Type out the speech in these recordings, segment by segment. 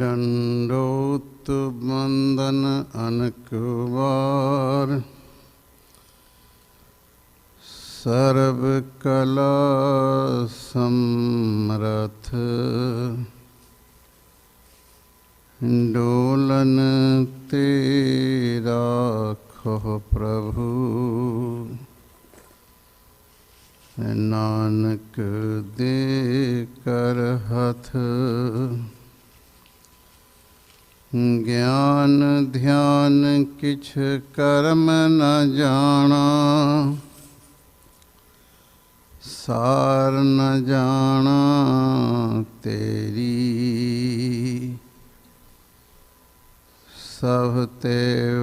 दंडोत वंदन अनकुबार, सर्व कला समरथ, डोलन तेरा खो प्रभु, नानक दे कर हथ। ज्ञान ध्यान किछ कर्म न जाना, सार न जाना तेरी, सब ते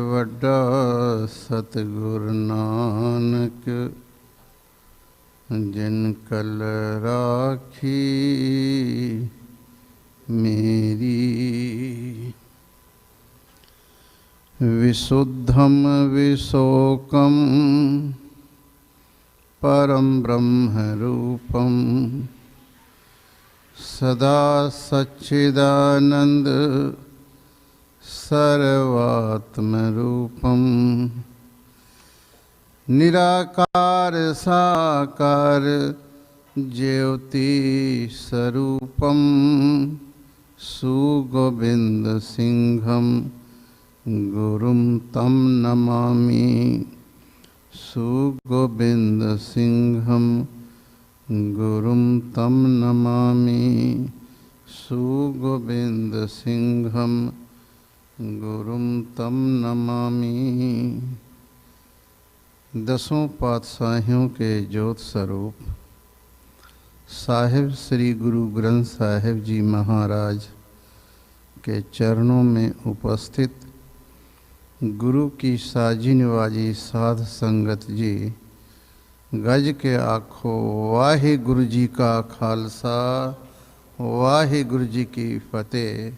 वड्डा सतगुरु नानक, जिन कल राखी मेरी। विशुद्धम विशोकम परम ब्रह्म रूपम, सदा सच्चिदानंद सर्वात्म रूपम, निराकार साकार ज्योति स्वरूपम, सुगोविंद सिंहम गुरुम तम नमामि, सुगोविंद सिंहम गुरुम तम नमामि, सुगोविंद सिंहम गुरुम तम नमामि। दसों पातशाहियों के ज्योत स्वरूप साहिब श्री गुरु ग्रंथ साहिब जी महाराज के चरणों में उपस्थित गुरु की साजी निवाजी साध संगत जी, गज के आखो वाहे गुरु जी का खालसा, वाहे गुरु जी की फतेह।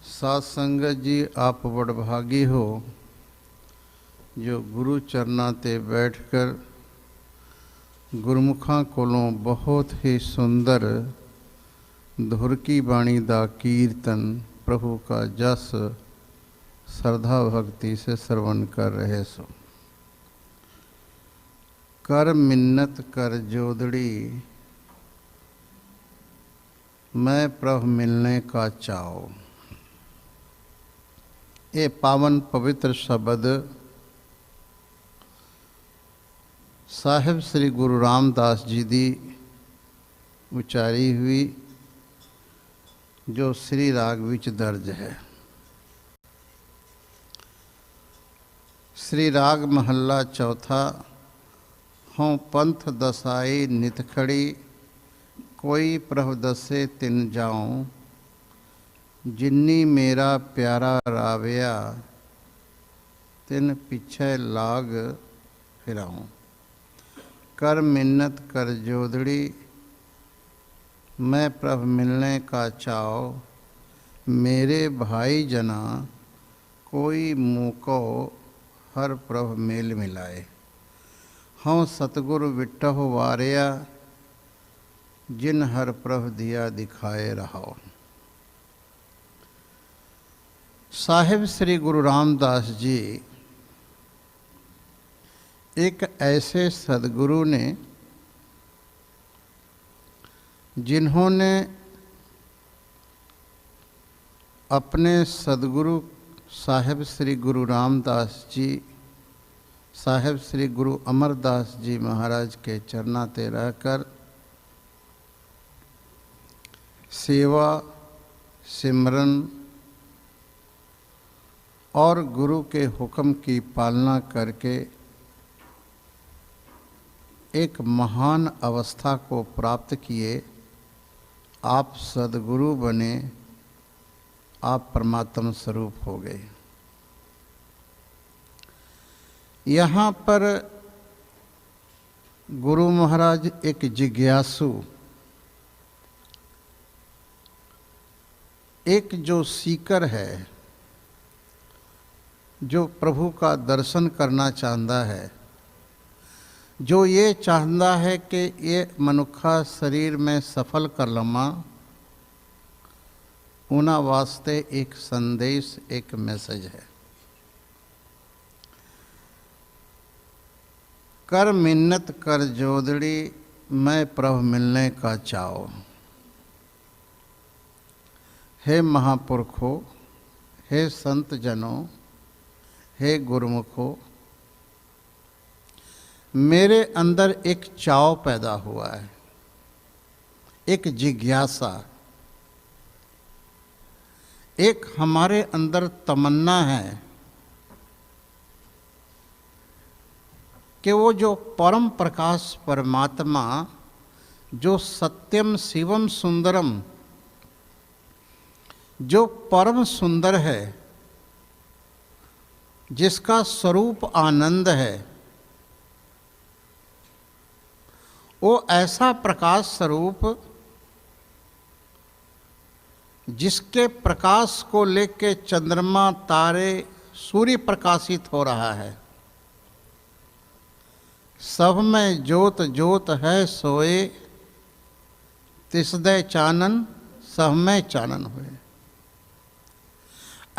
साध संगत जी, आप बड़भागी हो जो गुरु चरना ते बैठकर गुरमुखां कोलों बहुत ही सुंदर धुर की बाणी दा कीर्तन, प्रभु का जस श्रद्धा भक्ति से श्रवण कर रहे सो। कर मिन्नत कर जोदड़ी, मैं प्रभु मिलने का चाओ। ये पावन पवित्र शब्द साहिब श्री गुरु रामदास जी दी उचारी हुई, जो श्री राग विच दर्ज है। श्री राग महला चौथा। हों पंथ दसाई नित खड़ी, कोई प्रभ दसे तिन जाऊं, जिन्नी मेरा प्यारा रावया, तिन पिछे लाग फिराऊं। कर मिन्नत कर जोदड़ी, मैं प्रभ मिलने का चाओ। मेरे भाई जना कोई मुको, हर प्रभ मेल मिलाए। हों सतगुरु विट्ठो वारिया, जिन हर प्रभ दिया दिखाए रहो। साहिब श्री गुरु रामदास जी एक ऐसे सद्गुरु ने जिन्होंने अपने सद्गुरु साहिब श्री गुरु रामदास जी, साहिब श्री गुरु अमरदास जी महाराज के चरनाते रहकर सेवा, सिमरन और गुरु के हुक्म की पालना करके एक महान अवस्था को प्राप्त किए। आप सद्गुरु बने, आप परमात्म स्वरूप हो गए। यहाँ पर गुरु महाराज एक जिज्ञासु, एक जो सीकर है, जो प्रभु का दर्शन करना चाहता है, जो ये चाहता है कि ये मनुखा शरीर में सफल कर लमा, उना वास्ते एक संदेश, एक मैसेज है। कर मिन्नत कर जोदड़ी, मैं प्रभु मिलने का चाओ। हे महापुरखों, हे संत जनों, हे गुरुमुखों, मेरे अंदर एक चाव पैदा हुआ है, एक जिज्ञासा, एक हमारे अंदर तमन्ना है कि वो जो परम प्रकाश परमात्मा, जो सत्यम शिवम सुंदरम, जो परम सुंदर है, जिसका स्वरूप आनंद है, वो ऐसा प्रकाश स्वरूप जिसके प्रकाश को लेके चंद्रमा, तारे, सूर्य प्रकाशित हो रहा है। सब में ज्योत ज्योत है सोए, तिसदे चानन सब में चानन हुए।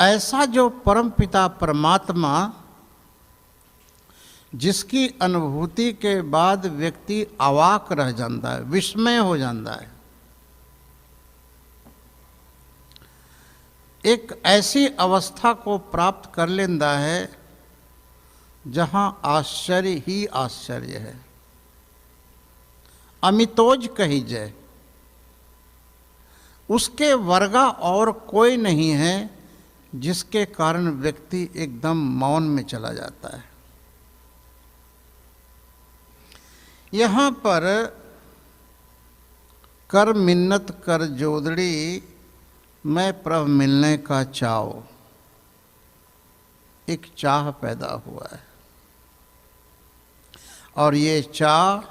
ऐसा जो परम पिता परमात्मा, जिसकी अनुभूति के बाद व्यक्ति अवाक रह जाता है, विस्मय हो जाता है। एक ऐसी अवस्था को प्राप्त कर लेता है जहां आश्चर्य ही आश्चर्य है, अमितोज कही जाए। उसके वर्गा और कोई नहीं है जिसके कारण व्यक्ति एकदम मौन में चला जाता है। यहाँ पर कर मिन्नत कर जोदड़ी, मैं प्रभु मिलने का चाव, एक चाह पैदा हुआ है। और ये चाह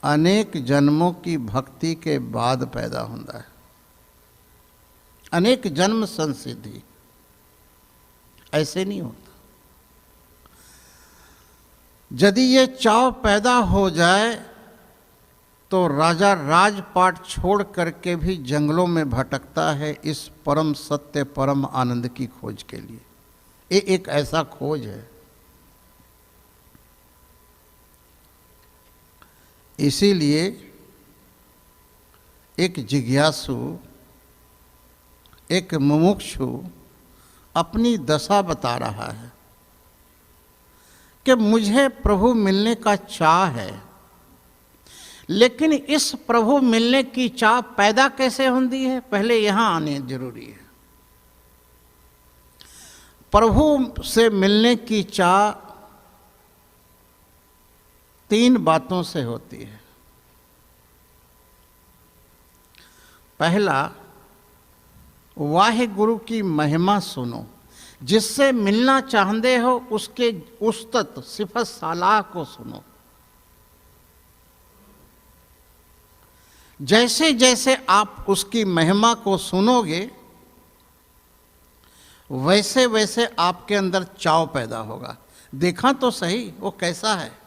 अनेक जन्मों की भक्ति के बाद पैदा होता है, अनेक जन्म संसिद्धि, ऐसे नहीं होता। यदि ये चाव पैदा हो जाए तो राजा राजपाट छोड़ करके भी जंगलों में भटकता है इस परम सत्य, परम आनंद की खोज के लिए। ये एक ऐसा खोज है। इसीलिए एक जिज्ञासु, एक मुमुक्षु अपनी दशा बता रहा है कि मुझे प्रभु मिलने का चाह है, लेकिन इस प्रभु मिलने की चाह पैदा कैसे होती है, पहले यहां आने जरूरी है। प्रभु से मिलने की चाह तीन बातों से होती है। पहला, वाहे गुरु की महिमा सुनो, जिससे मिलना चाहते हो उसके उस्तत सिफत सालाह को सुनो। जैसे जैसे आप उसकी महिमा को सुनोगे वैसे वैसे आपके अंदर चाव पैदा होगा। देखा तो सही वो कैसा है।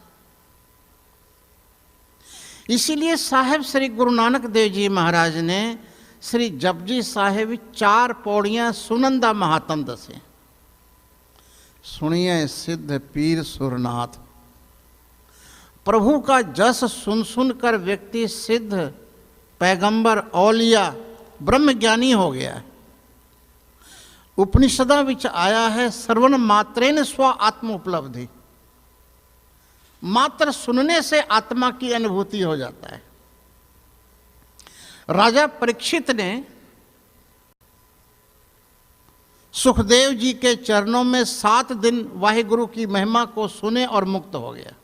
इसीलिए साहेब श्री गुरु नानक देव जी महाराज ने श्री जपजी साहेब 4 पौड़ियां सुनंदा महात्म दसे। सुनिए सिद्ध पीर सुरनाथ। प्रभु का जस सुन सुन कर व्यक्ति सिद्ध, पैगंबर, औलिया, ब्रह्मज्ञानी हो गया है। उपनिषदा विच आया है, श्रवण मात्रेन स्व आत्म उपलब्धि। मात्र सुनने से आत्मा की अनुभूति हो जाता है। राजा परीक्षित ने सुखदेव जी के चरणों में 7 दिन वाहिगुरु की महिमा को सुने और मुक्त हो गया।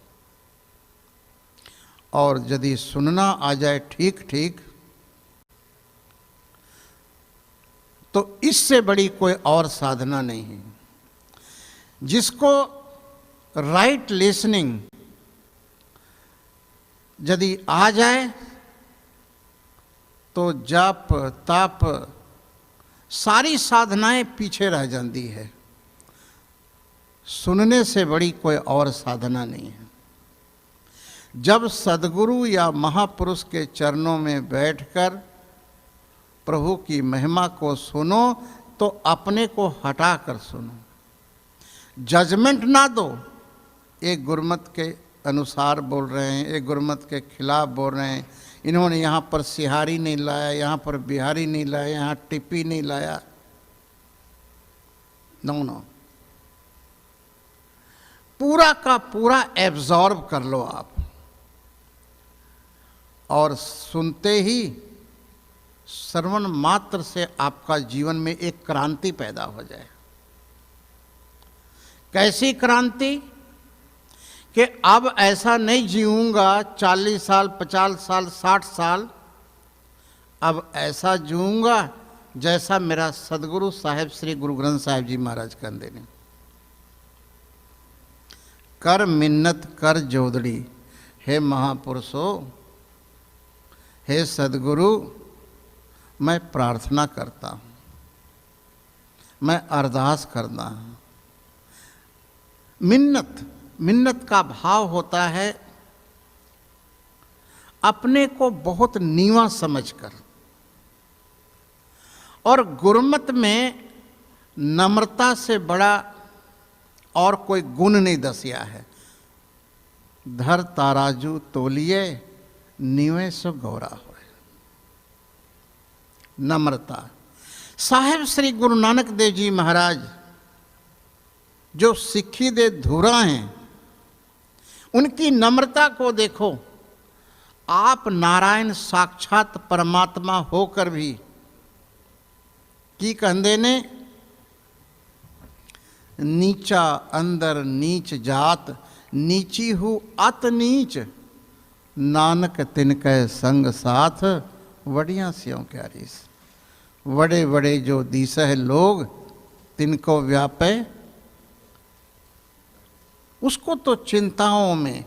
और यदि सुनना आ जाए ठीक ठीक तो इससे बड़ी कोई और साधना नहीं है। जिसको राइट लिसनिंग यदि आ जाए तो जाप ताप सारी साधनाएं पीछे रह जाती है। सुनने से बड़ी कोई और साधना नहीं है। जब सद्गुरु या महापुरुष के चरणों में बैठकर प्रभु की महिमा को सुनो तो अपने को हटा कर सुनो, जजमेंट ना दो। एक गुरमत के अनुसार बोल रहे हैं, एक गुरमत के खिलाफ बोल रहे हैं, इन्होंने यहाँ पर सिहारी नहीं लाया, यहाँ पर बिहारी नहीं लाया, यहाँ टिप्पी नहीं लाया। नो नो, पूरा का पूरा एब्जॉर्ब कर लो आप, और सुनते ही श्रवण मात्र से आपका जीवन में एक क्रांति पैदा हो जाए। कैसी क्रांति? कि अब ऐसा नहीं जीऊंगा 40 साल, 50 साल, 60 साल, अब ऐसा जीऊंगा जैसा मेरा सदगुरु साहेब श्री गुरु ग्रंथ साहिब जी महाराज कहते ने, कर मिन्नत कर जोदड़ी। हे महापुरुषों, हे सदगुरु, मैं प्रार्थना करता हूँ, मैं अरदास करता हूँ। मिन्नत, मिन्नत का भाव होता है अपने को बहुत नीवा समझकर, और गुरमत में नम्रता से बड़ा और कोई गुण नहीं दसिया है। धर ताराजू तोलिए नीवे सो गौरा हो। नम्रता। साहेब श्री गुरु नानक देव जी महाराज जो सिक्खी दे धुरा हैं, उनकी नम्रता को देखो। आप नारायण साक्षात परमात्मा होकर भी की कहंदे ने, नीचा अंदर नीच जात, नीची हूँ अत नीच, नानक तिनकै संग साथ, वड़ियाँ स्यों क्यारीस। बड़े बड़े जो दीसह लोग तिनको व्यापे, उसको तो चिंताओं में,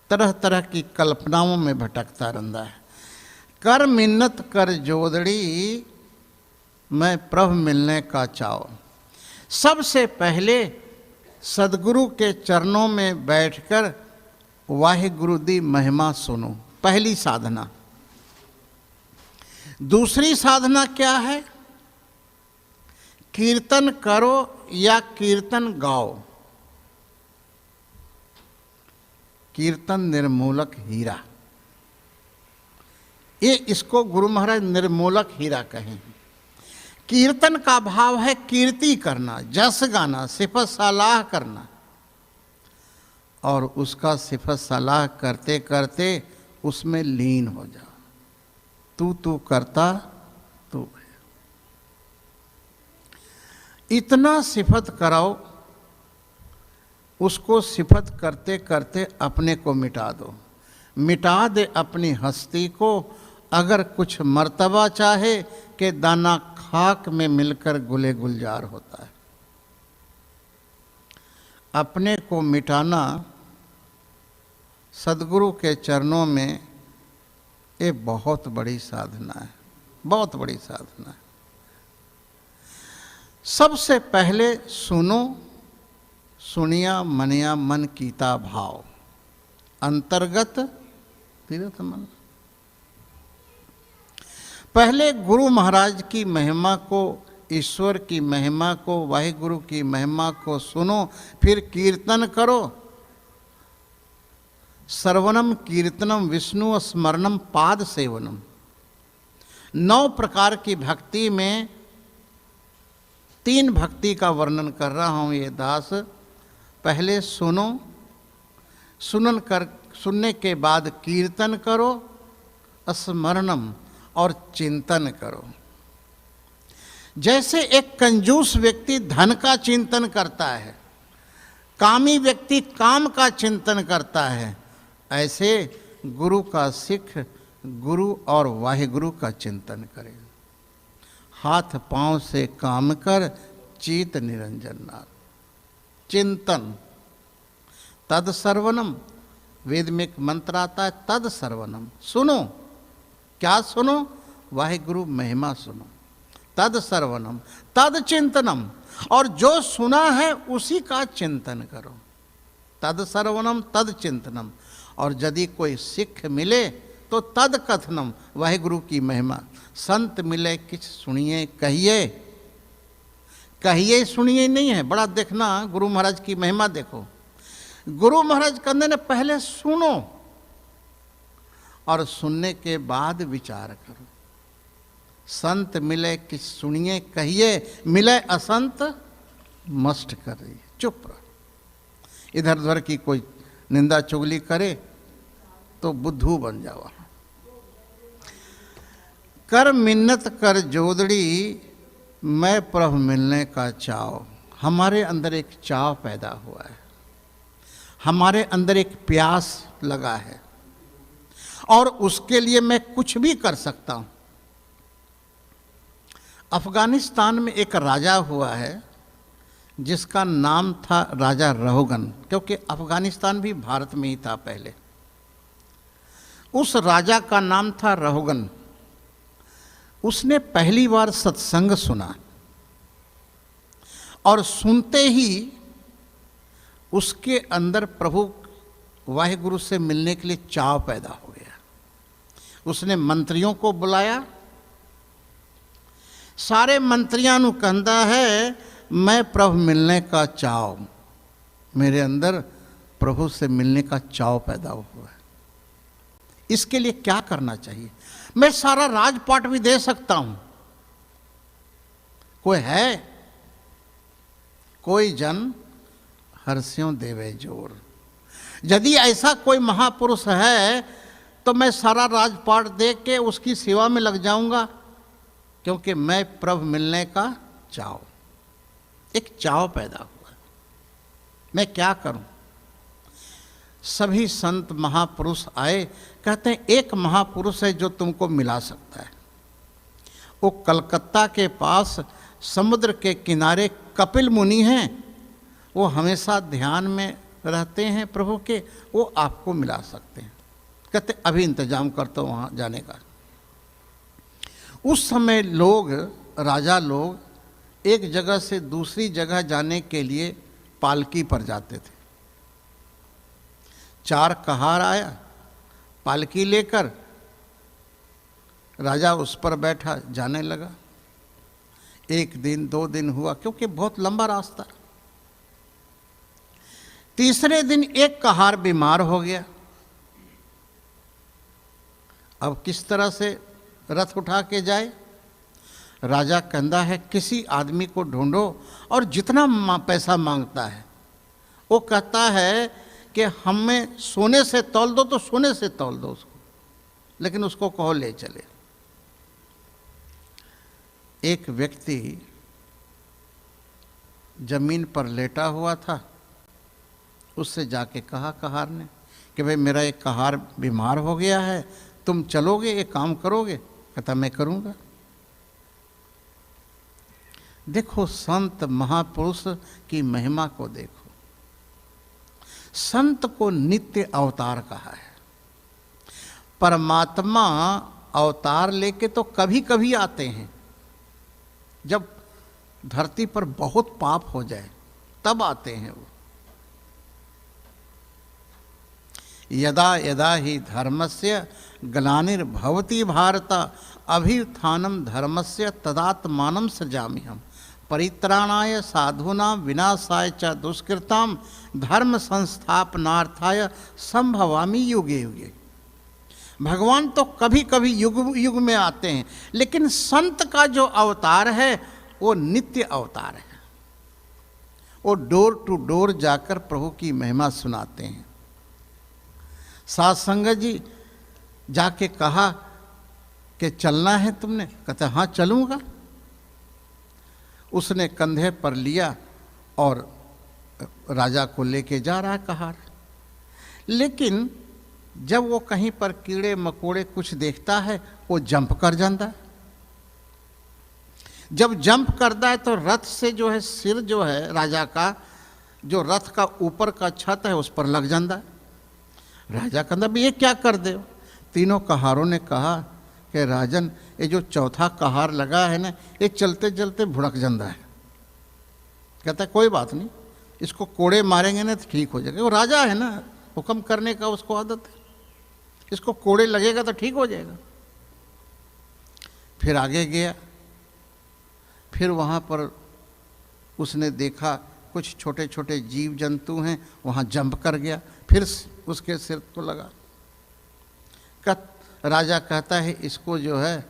तरह तरह की कल्पनाओं में भटकता रहता है। कर मिन्नत कर जोदड़ी, मैं प्रभु मिलने का चाव। सबसे पहले सदगुरु के चरणों में बैठकर वाहिगुरु दी महिमा सुनो, पहली साधना। दूसरी साधना क्या है? कीर्तन करो या कीर्तन गाओ। कीर्तन निर्मूलक हीरा, ये इसको गुरु महाराज निर्मूलक हीरा कहें। कीर्तन का भाव है कीर्ति करना, जस गाना, सिफत सलाह करना, और उसका सिफत सलाह करते करते उसमें लीन हो जाओ। तू करता तू। इतना सिफत कराओ, उसको सिफत करते करते अपने को मिटा दो। मिटा दे अपनी हस्ती को। अगर कुछ मर्तबा चाहे कि दाना खाक में मिलकर गुले गुलजार होता है। अपने को मिटाना सदगुरु के चरणों में ये बहुत बड़ी साधना है, बहुत बड़ी साधना है। सबसे पहले सुनो, सुनिया मनिया मन कीता भाव, अंतर्गत तीर्थ मन। पहले गुरु महाराज की महिमा को, ईश्वर की महिमा को, वाहिगुरु की महिमा को सुनो, फिर कीर्तन करो। सर्वनम कीर्तनम विष्णु स्मरणम पाद सेवनम। 9 प्रकार की भक्ति में 3 भक्ति का वर्णन कर रहा हूँ ये दास। पहले सुनो, सुनने के बाद कीर्तन करो, स्मरणम और चिंतन करो। जैसे एक कंजूस व्यक्ति धन का चिंतन करता है, कामी व्यक्ति काम का चिंतन करता है, ऐसे गुरु का सिख गुरु और वाहिगुरु का चिंतन करे। हाथ पांव से काम कर चीत निरंजन नाथ। चिंतन, तद सर्वनम। वेद में एक मंत्र आता है, तद सर्वनम। सुनो, क्या सुनो? वाहिगुरु महिमा सुनो। तद सर्वनम, तद चिंतनम, और जो सुना है उसी का चिंतन करो। तद सर्वनम तद चिंतनम। और यदि कोई सिख मिले तो तद कथनम, वह गुरु की महिमा। संत मिले किछ सुनिए कहिए, कहिए सुनिए नहीं है, बड़ा देखना गुरु महाराज की महिमा देखो। गुरु महाराज कहते ने पहले सुनो और सुनने के बाद विचार करो। संत मिले किछ सुनिए कहिए, मिले असंत मस्ट कर रही है, चुप रहो। इधर उधर की कोई निंदा चुगली करे तो बुद्धू बन जाओ। कर मिन्नत कर जोदड़ी, मैं प्रभु मिलने का चाव। हमारे अंदर एक चाव पैदा हुआ है, हमारे अंदर एक प्यास लगा है और उसके लिए मैं कुछ भी कर सकता हूं। अफगानिस्तान में एक राजा हुआ है जिसका नाम था राजा रहोगन, क्योंकि अफगानिस्तान भी भारत में ही था पहले। उस राजा का नाम था रहोगन। उसने पहली बार सत्संग सुना और सुनते ही उसके अंदर प्रभु वाहिगुरु से मिलने के लिए चाव पैदा हो गया। उसने मंत्रियों को बुलाया, सारे मंत्रियों को कहता है मैं प्रभु मिलने का चाव, मेरे अंदर प्रभु से मिलने का चाव पैदा हुआ है, इसके लिए क्या करना चाहिए? मैं सारा राजपाट भी दे सकता हूं, कोई है? कोई जन हर्ष्यों देवे जोर। यदि ऐसा कोई महापुरुष है तो मैं सारा राजपाट दे के उसकी सेवा में लग जाऊंगा, क्योंकि मैं प्रभु मिलने का चाव, एक चाव पैदा हुआ। मैं क्या करूं? सभी संत महापुरुष आए, कहते हैं एक महापुरुष है जो तुमको मिला सकता है। वो कलकत्ता के पास समुद्र के किनारे कपिल मुनि हैं, वो हमेशा ध्यान में रहते हैं प्रभु के, वो आपको मिला सकते हैं। कहते अभी इंतजाम करता हूँ वहाँ जाने का। उस समय लोग, राजा लोग एक जगह से दूसरी जगह जाने के लिए पालकी पर जाते थे। 4 कहार आया पालकी लेकर, राजा उस पर बैठा, जाने लगा। 1 दिन 2 दिन हुआ, क्योंकि बहुत लंबा रास्ता। तीसरे दिन एक कहार बीमार हो गया। अब किस तरह से रथ उठा के जाए? राजा कहता है किसी आदमी को ढूंढो और जितना पैसा मांगता है, वो कहता है कि हमें सोने से तौल दो, तो सोने से तौल दो उसको, लेकिन उसको कहो ले चले। एक व्यक्ति जमीन पर लेटा हुआ था, उससे जाके कहा कहार ने कि भाई मेरा एक कहार बीमार हो गया है, तुम चलोगे, एक काम करोगे? कहता मैं करूँगा। देखो संत महापुरुष की महिमा को देखो। संत को नित्य अवतार कहा है। परमात्मा अवतार लेके तो कभी कभी आते हैं, जब धरती पर बहुत पाप हो जाए तब आते हैं वो। यदा यदा ही धर्मस्य ग्लानिर्भवति भारत, अभ्युत्थानम धर्मस्य तदात्मानं सृजाम्यहम्, परित्राणाय साधूनां विनाशाय च दुष्कृतां धर्म संस्थापनार्थाय संभवामि युगे युगे। भगवान तो कभी कभी युग युग में आते हैं, लेकिन संत का जो अवतार है वो नित्य अवतार है। वो डोर टू डोर जाकर प्रभु की महिमा सुनाते हैं। साध संगत जी जाके कहा कि चलना है तुमने? कहते हाँ चलूँगा। उसने कंधे पर लिया और राजा को लेके जा रहा है कहार। लेकिन जब वो कहीं पर कीड़े मकोड़े कुछ देखता है, वो जंप कर जाता है। जब जंप करता है तो रथ से जो है सिर जो है राजा का, जो रथ का ऊपर का छत है उस पर लग जाता है। राजा कहता भाई ये क्या कर दे? तीनों कहारों ने कहा कि राजन ये जो चौथा कहार लगा है ना, ये चलते चलते भुड़क जाता है। कहता है कोई बात नहीं, इसको कोड़े मारेंगे ना तो ठीक हो जाएगा। वो राजा है ना, हुक्म करने का उसको आदत है। इसको कोड़े लगेगा तो ठीक हो जाएगा। फिर आगे गया, फिर वहाँ पर उसने देखा कुछ छोटे छोटे जीव जंतु हैं, वहाँ जंप कर गया, फिर उसके सिर को लगा। राजा कहता है इसको जो है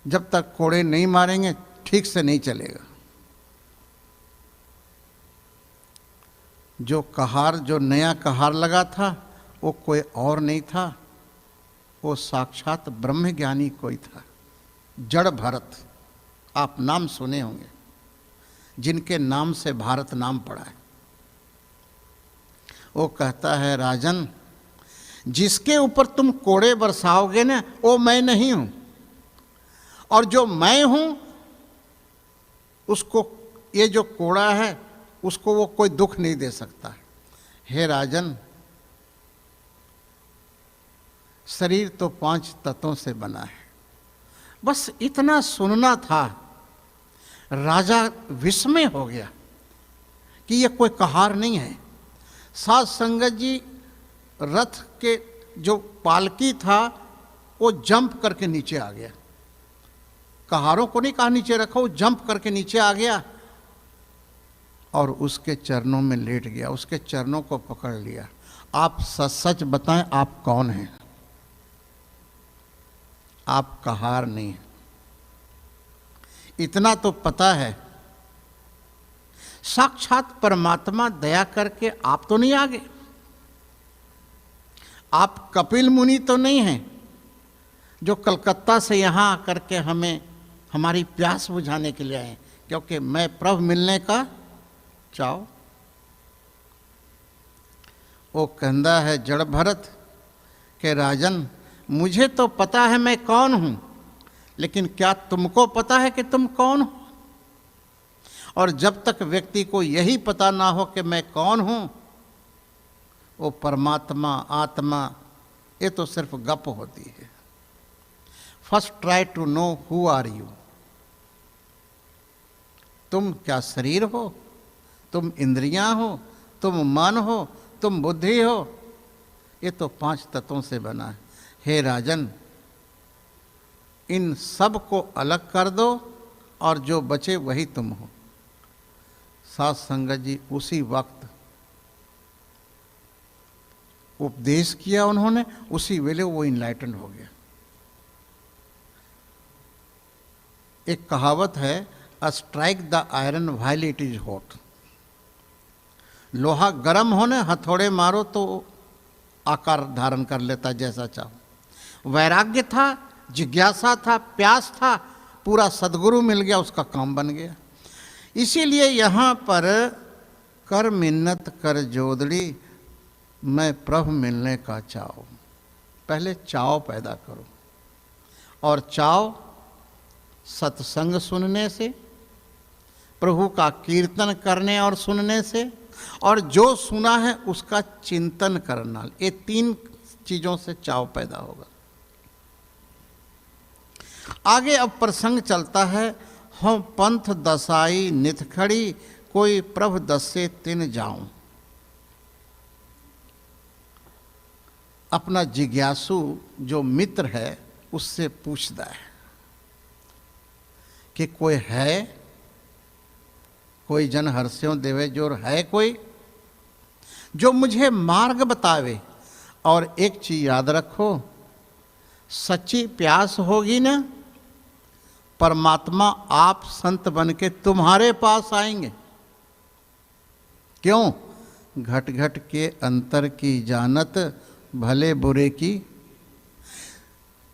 जब तक कोड़े नहीं मारेंगे ठीक से नहीं चलेगा। जो नया कहार लगा था वो कोई और नहीं था, वो साक्षात ब्रह्मज्ञानी कोई था, जड़ भरत। आप नाम सुने होंगे, जिनके नाम से भारत नाम पड़ा है। वो कहता है राजन, जिसके ऊपर तुम कोड़े बरसाओगे ना वो मैं नहीं हूं, और जो मैं हूं उसको ये जो कोड़ा है उसको वो कोई दुख नहीं दे सकता। हे राजन, शरीर तो 5 तत्वों से बना है। बस इतना सुनना था, राजा विस्मय हो गया कि ये कोई कहार नहीं है। साध संगत जी रथ के जो पालकी था वो जंप करके नीचे आ गया। कहारों को नहीं कहा नीचे रखो, वो जंप करके नीचे आ गया और उसके चरणों में लेट गया, उसके चरणों को पकड़ लिया। आप सच सच बताएं, आप कौन हैं? आप कहार नहीं हैं, इतना तो पता है। साक्षात परमात्मा दया करके आप तो नहीं आ गए, आप कपिल मुनि तो नहीं हैं जो कलकत्ता से यहाँ आकर के हमें हमारी प्यास बुझाने के लिए आए, क्योंकि मैं प्रभु मिलने का चाहो। वो कहता है जड़ भरत के राजन, मुझे तो पता है मैं कौन हूं, लेकिन क्या तुमको पता है कि तुम कौन हो? और जब तक व्यक्ति को यही पता ना हो कि मैं कौन हूं, वो परमात्मा आत्मा ये तो सिर्फ गप होती है। First try to know who are you. तुम क्या शरीर हो, तुम इंद्रियां हो, तुम मन हो, तुम बुद्धि हो? ये तो 5 तत्वों से बना है। हे राजन, इन सब को अलग कर दो और जो बचे वही तुम हो। साध संगत जी उसी वक्त उपदेश किया उन्होंने, उसी वेले वो इनलाइटन हो गया। एक कहावत है, a strike the iron while it is hot. लोहा गर्म होने हथौड़े मारो तो आकार धारण कर लेता जैसा चाहो। वैराग्य था, जिज्ञासा था, प्यास था, पूरा सद्गुरु मिल गया, उसका काम बन गया। इसीलिए यहाँ पर कर मिन्नत कर जोदड़ी, मैं प्रभु मिलने का चाव। पहले चाव पैदा करो, और चाव सत्संग सुनने से, प्रभु का कीर्तन करने और सुनने से, और जो सुना है उसका चिंतन करना, ये 3 चीजों से चाव पैदा होगा। आगे अब प्रसंग चलता है, हम पंथ दसाई नित खड़ी, कोई प्रभु दसे तिन जाऊं। अपना जिज्ञासु जो मित्र है उससे पूछता है कि कोई है, कोई जन हर्ष्यों देवे जोर है कोई जो मुझे मार्ग बतावे। और एक चीज याद रखो, सच्ची प्यास होगी ना, परमात्मा आप संत बन के तुम्हारे पास आएंगे। क्यों? घट घट के अंतर की जानत, भले बुरे की।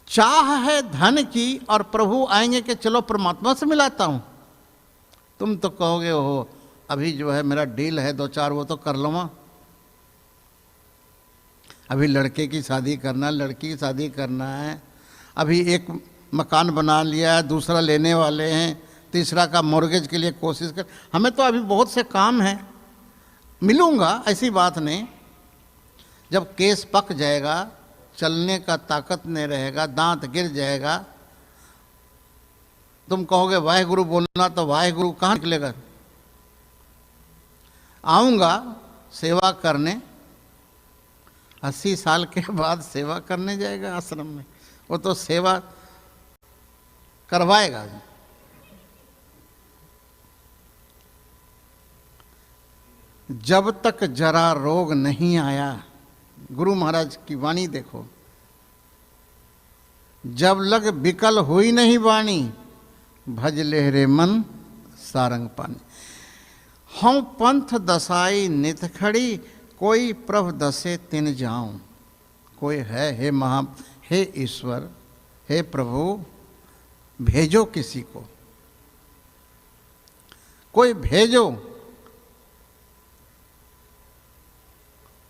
चाह है धन की और प्रभु आएंगे कि चलो परमात्मा से मिलाता हूं। तुम तो कहोगे हो अभी जो है मेरा डील है 2-4 वो तो कर लूँगा, अभी लड़के की शादी करना, लड़की की शादी करना है, अभी एक मकान बना लिया है, दूसरा लेने वाले हैं, तीसरा का मॉर्गेज के लिए कोशिश कर। हमें तो अभी बहुत से काम हैं, मिलूँगा ऐसी बात नहीं। जब केस पक जाएगा, चलने का ताकत नहीं रहेगा, दांत गिर जाएगा, तुम कहोगे वाहेगुरु बोलना, तो वाहेगुरु कहाँ निकलेगा? आऊँगा सेवा करने, 80 साल के बाद सेवा करने जाएगा आश्रम में? वो तो सेवा करवाएगा। जब तक जरा रोग नहीं आया, गुरु महाराज की वाणी देखो, जब लग विकल हुई नहीं वाणी, भज लेहरे मन सारंग पानी। हम पंथ दसाई नित खड़ी, कोई प्रभ दसे तिन जाऊं। कोई है, हे ईश्वर, हे प्रभु, भेजो किसी को, कोई भेजो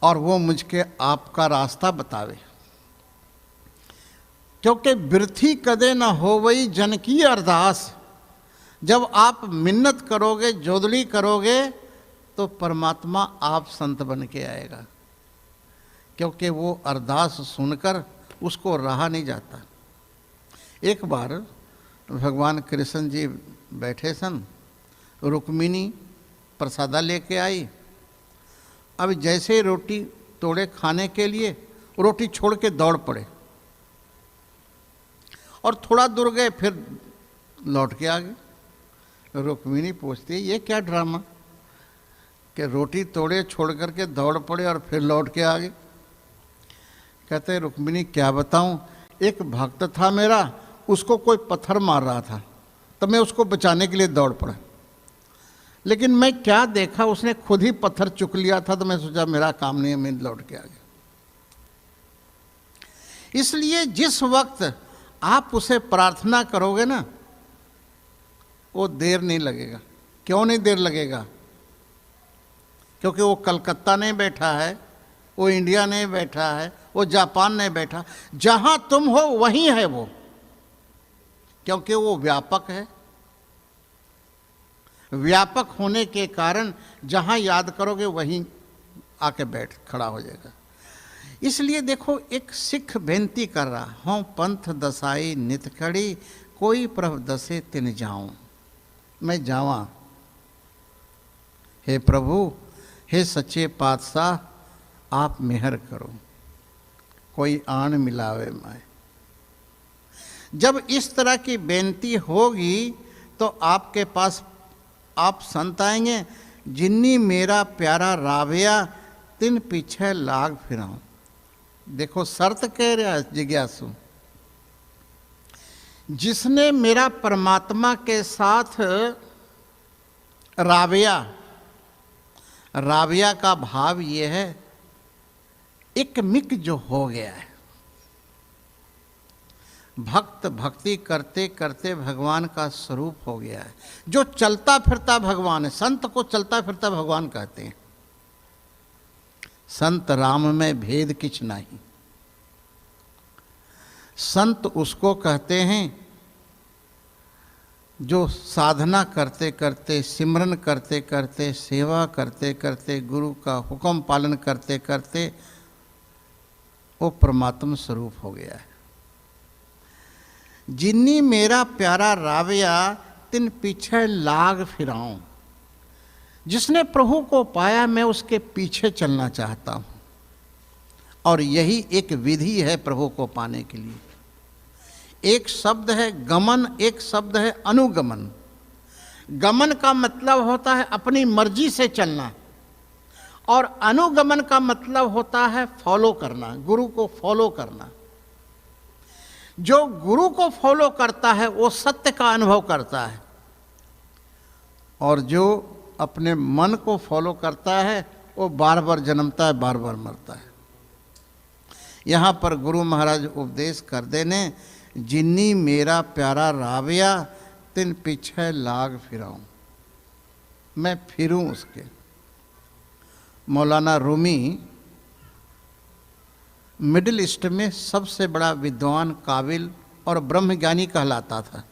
और वो मुझके आपका रास्ता बतावे। क्योंकि बिरथी कदे न हो वही जन की अरदास। जब आप मिन्नत करोगे, जोदड़ी करोगे, तो परमात्मा आप संत बन के आएगा। क्योंकि वो अरदास सुनकर उसको रहा नहीं जाता। एक बार भगवान कृष्ण जी बैठे सन, रुक्मिणी प्रसादा लेके आई। अब जैसे ही रोटी तोड़े खाने के लिए, रोटी छोड़ के दौड़ पड़े और थोड़ा दूर गए, फिर लौट के आ गए। रुक्मिणी पूछती है, ये क्या ड्रामा कि रोटी तोड़े छोड़ करके दौड़ पड़े और फिर लौट के आ गए? कहते रुक्मिणी क्या बताऊं, एक भक्त था मेरा, उसको कोई पत्थर मार रहा था, तो मैं उसको बचाने के लिए दौड़ पड़ा। लेकिन मैं क्या देखा, उसने खुद ही पत्थर चुक लिया था, तो मैं सोचा मेरा काम नहीं है, मैं लौट के आ गया। इसलिए जिस वक्त आप उसे प्रार्थना करोगे ना, वो देर नहीं लगेगा। क्यों नहीं देर लगेगा? क्योंकि वो कलकत्ता नहीं बैठा है, वो इंडिया नहीं बैठा है, वो जापान नहीं बैठा, जहां तुम हो वहीं है वो। क्योंकि वो व्यापक है। व्यापक होने के कारण जहां याद करोगे वहीं आके बैठ खड़ा हो जाएगा। इसलिए देखो, एक सिख बेनती कर रहा, हों पंथ दसाई नित खड़ी, कोई प्रभ दसे तिन जाऊं। मैं जावा, हे प्रभु, हे सच्चे पातशाह, आप मेहर करो, कोई आन मिलावे माए। जब इस तरह की बेनती होगी तो आपके पास आप संत आएंगे, जिन्नी मेरा प्यारा रावया, तिन पीछे लाग फिराऊं। देखो शर्त कह रहा है जिज्ञासु, जिसने मेरा परमात्मा के साथ रावया, रावया का भाव ये है एक मिक जो हो गया है। भक्त भक्ति करते करते भगवान का स्वरूप हो गया है, जो चलता फिरता भगवान है। संत को चलता फिरता भगवान कहते हैं। संत राम में भेद किछ नहीं। संत उसको कहते हैं जो साधना करते करते, सिमरन करते करते, सेवा करते करते, गुरु का हुक्म पालन करते करते वो परमात्म स्वरूप हो गया है। जिन्नी मेरा प्यारा रावया, तिन पीछे लाग फिराऊं। जिसने प्रभु को पाया, मैं उसके पीछे चलना चाहता हूं। और यही एक विधि है प्रभु को पाने के लिए। एक शब्द है गमन, एक शब्द है अनुगमन। गमन का मतलब होता है अपनी मर्जी से चलना, और अनुगमन का मतलब होता है फॉलो करना, गुरु को फॉलो करना। जो गुरु को फॉलो करता है वो सत्य का अनुभव करता है, और जो अपने मन को फॉलो करता है वो बार बार जन्मता है, बार बार मरता है। यहाँ पर गुरु महाराज उपदेश कर देने, जिन्नी मेरा प्यारा रावया, तिन पीछे लाग फिराऊं। मैं फिरूं उसके। मौलाना रूमी मिडिल ईस्ट में सबसे बड़ा विद्वान, काबिल और ब्रह्मज्ञानी कहलाता था।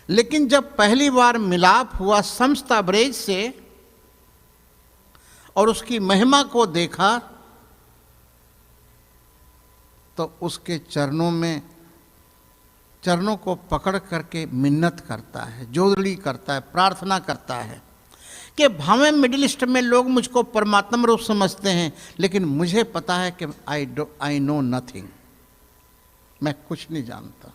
लेकिन जब पहली बार मिलाप हुआ शम्स तबरेज से और उसकी महिमा को देखा, तो उसके चरणों को पकड़ करके मिन्नत करता है, जोदड़ी करता है, प्रार्थना करता है कि भावे मिडिल ईस्ट में लोग मुझको परमात्मा रूप समझते हैं, लेकिन मुझे पता है कि आई नो नथिंग, मैं कुछ नहीं जानता।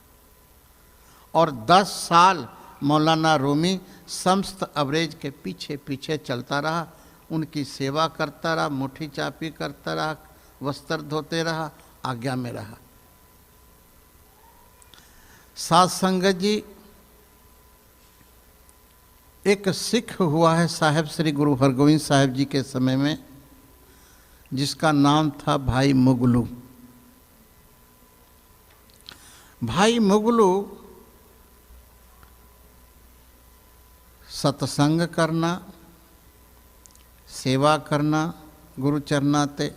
और 10 साल मौलाना रूमी समस्त अवरेज के पीछे पीछे चलता रहा, उनकी सेवा करता रहा, मुट्ठी चापी करता रहा, वस्त्र धोते रहा, आज्ञा में रहा। साध संगत जी, एक सिख हुआ है साहेब श्री गुरु हरगोविंद साहिब जी के समय में, जिसका नाम था भाई मुगलू। भाई मुगलू सत्संग करना, सेवा करना गुरु चरना ते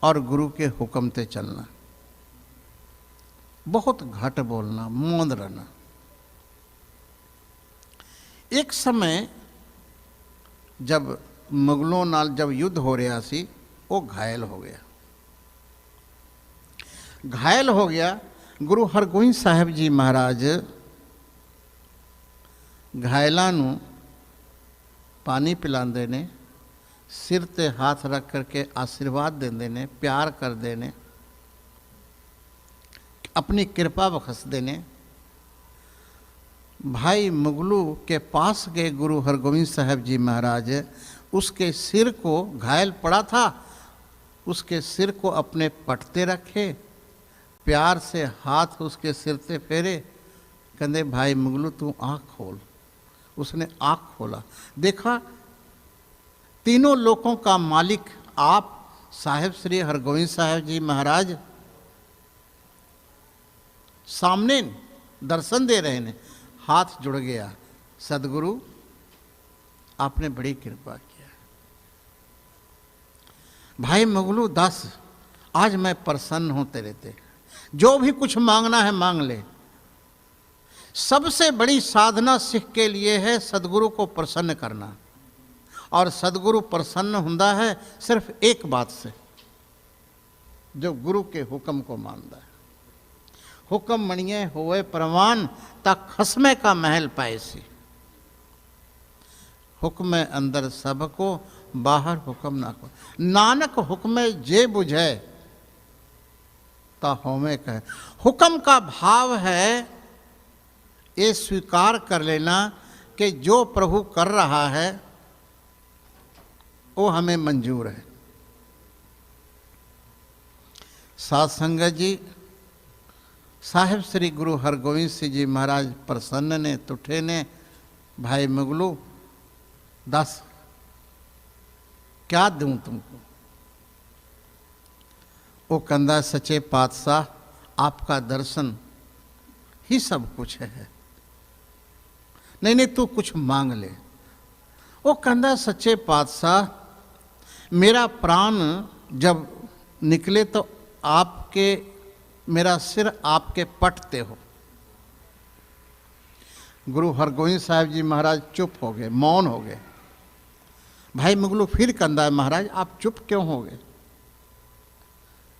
और गुरु के हुक्म ते चलना, बहुत घट बोलना, मौन रहना। एक समय जब मुगलों नाल जब युद्ध हो रहा सी, वो घायल हो गया। घायल हो गया, गुरु हरगोविंद साहिब जी महाराज घायलां नूं पानी पिलांदे ने, सिर ते हाथ रख करके आशीर्वाद देंदे ने, प्यार करदे ने, अपनी कृपा बखसदे ने। भाई मुगलू के पास गए गुरु हरगोविंद साहिब जी महाराज, उसके सिर को, घायल पड़ा था, उसके सिर को अपने पटते रखे, प्यार से हाथ उसके सिर से फेरे, कहते भाई मुगलू तू आँख खोल। उसने आँख खोला, देखा तीनों लोगों का मालिक आप साहेब श्री हरगोविंद साहिब जी महाराज सामने दर्शन दे रहे ने। हाथ जुड़ गया, सदगुरु आपने बड़ी कृपा किया। भाई मुगलू दास, आज मैं प्रसन्न हूं तेरे ते, जो भी कुछ मांगना है मांग ले। सबसे बड़ी साधना सिख के लिए है सदगुरु को प्रसन्न करना, और सदगुरु प्रसन्न हुंदा है सिर्फ एक बात से, जो गुरु के हुक्म को मानता है। हुक्म मणिए होए प्रवान, ता खसमे का महल पाएसी। हुक्म अंदर सबको, बाहर हुक्म ना को। नानक हुक्म जे बुझे, ता होमे कहे। हुक्म का भाव है ये स्वीकार कर लेना कि जो प्रभु कर रहा है वो हमें मंजूर है। साध संगत जी, साहिब श्री गुरु हरगोविंद सिंह जी महाराज प्रसन्न ने, तुठे ने, भाई मुगलू दस क्या दूं तुमको। वो कंधा सच्चे पातशाह, आपका दर्शन ही सब कुछ है। नहीं नहीं तू कुछ मांग ले। वो कंधा सच्चे पातशाह, मेरा प्राण जब निकले तो आपके, मेरा सिर आपके पटते हो। गुरु हरगोविंद साहिब जी महाराज चुप हो गए, मौन हो गए। भाई मुगलू फिर कंधा, महाराज आप चुप क्यों हो गए।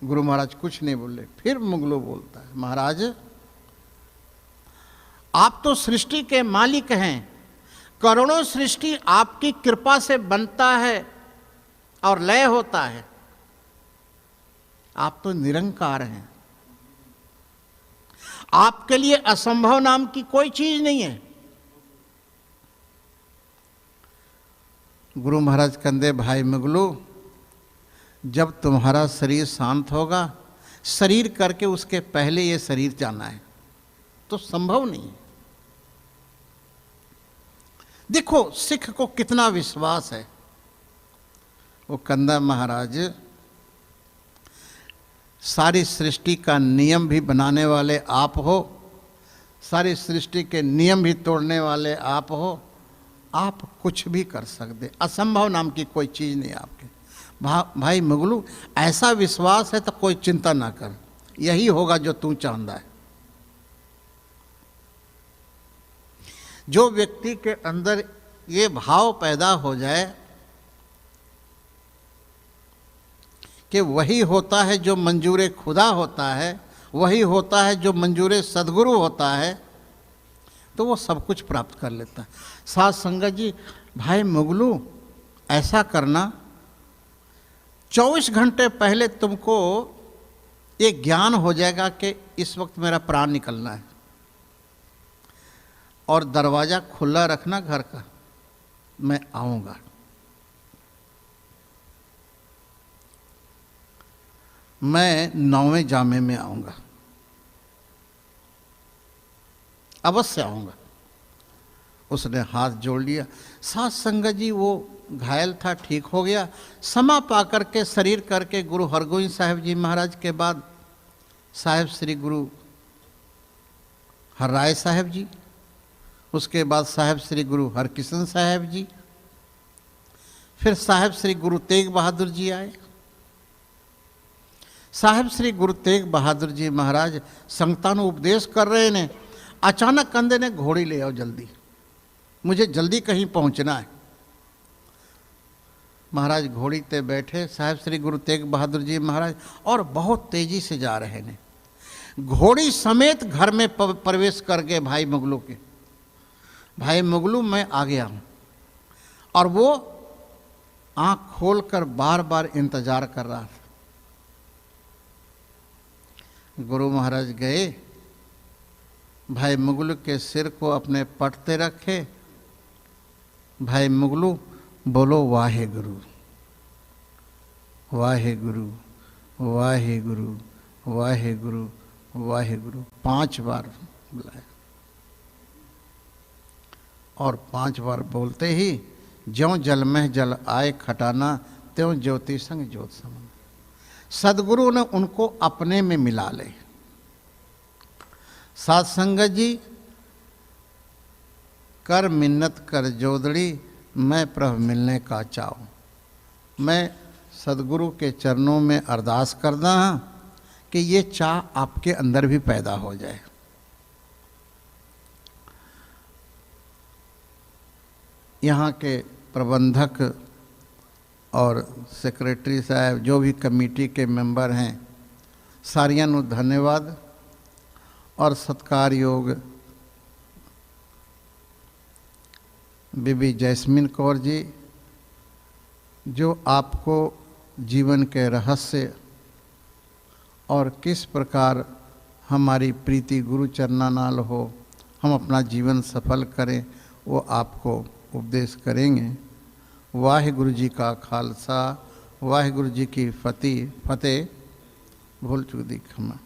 गुरु महाराज कुछ नहीं बोले। फिर मुगलू बोलता है, महाराज आप तो सृष्टि के मालिक हैं, करोड़ों सृष्टि आपकी कृपा से बनता है और लय होता है। आप तो निरंकार हैं, आपके लिए असंभव नाम की कोई चीज नहीं है। गुरु महाराज कंदे, भाई मुगलू जब तुम्हारा शरीर शांत होगा, शरीर करके उसके पहले ये शरीर जाना है तो संभव नहीं है। देखो सिख को कितना विश्वास है। वो कंदा, महाराज सारी सृष्टि का नियम भी बनाने वाले आप हो, सारी सृष्टि के नियम भी तोड़ने वाले आप हो, आप कुछ भी कर सकते, असंभव नाम की कोई चीज़ नहीं आपके। भाई मुगलू ऐसा विश्वास है तो कोई चिंता ना कर, यही होगा जो तू चाहता है। जो व्यक्ति के अंदर ये भाव पैदा हो जाए कि वही होता है जो मंजूर खुदा होता है, वही होता है जो मंजूर सदगुरु होता है, तो वो सब कुछ प्राप्त कर लेता है। साध संगत जी, भाई मुगलू ऐसा करना, 24 घंटे पहले तुमको ये ज्ञान हो जाएगा कि इस वक्त मेरा प्राण निकलना है, और दरवाज़ा खुला रखना घर का, मैं आऊँगा। मैं 9वें जामे में आऊँगा, अवश्य आऊँगा। उसने हाथ जोड़ लिया। साथ संगत जी वो घायल था, ठीक हो गया। समा पा करके शरीर करके गुरु हरगोविंद साहिब जी महाराज के बाद साहिब श्री गुरु हरराय साहिब जी, उसके बाद साहिब श्री गुरु हरकिशन साहिब जी, फिर साहिब श्री गुरु तेग बहादुर जी आए। साहिब श्री गुरु तेग बहादुर जी महाराज संगतां नूं उपदेश कर रहे ने, अचानक कंधे ने घोड़ी ले आओ जल्दी, मुझे जल्दी कहीं पहुंचना है। महाराज घोड़ी ते बैठे, साहिब श्री गुरु तेग बहादुर जी महाराज, और बहुत तेजी से जा रहे ने। घोड़ी समेत घर में प्रवेश कर गए भाई मुगलू के। भाई मुगलू मैं आ गया हूं, और वो आंख खोलकर बार बार इंतजार कर रहा था। गुरु महाराज गए, भाई मुगलू के सिर को अपने पटते रखे। भाई मुगलू बोलो वाहे गुरु, वाहे गुरु, वाहे गुरु, वाहे गुरु, वाहे गुरु 5 बार बुलाया, और 5 बार बोलते ही ज्यों जल में जल आए खटाना, त्यों ज्योति संग ज्योत समान। सदगुरु ने उनको अपने में मिला ले। साध संगत जी कर मिन्नत कर जोदड़ी, मैं प्रभु मिलने का चाहूँ। मैं सदगुरु के चरणों में अरदास करदा हाँ कि ये चाह आपके अंदर भी पैदा हो जाए। यहाँ के प्रबंधक और सेक्रेटरी साहब, जो भी कमेटी के मेंबर हैं, सारियां नूं धन्यवाद और सत्कार योग बीबी जैस्मिन कौर जी, जो आपको जीवन के रहस्य और किस प्रकार हमारी प्रीति गुरु चरना नाल हो, हम अपना जीवन सफल करें, वो आपको उपदेश करेंगे। वाहिगुरु जी का खालसा, वाहिगुरु जी की फतेह। भूल चूक दी क्षमा।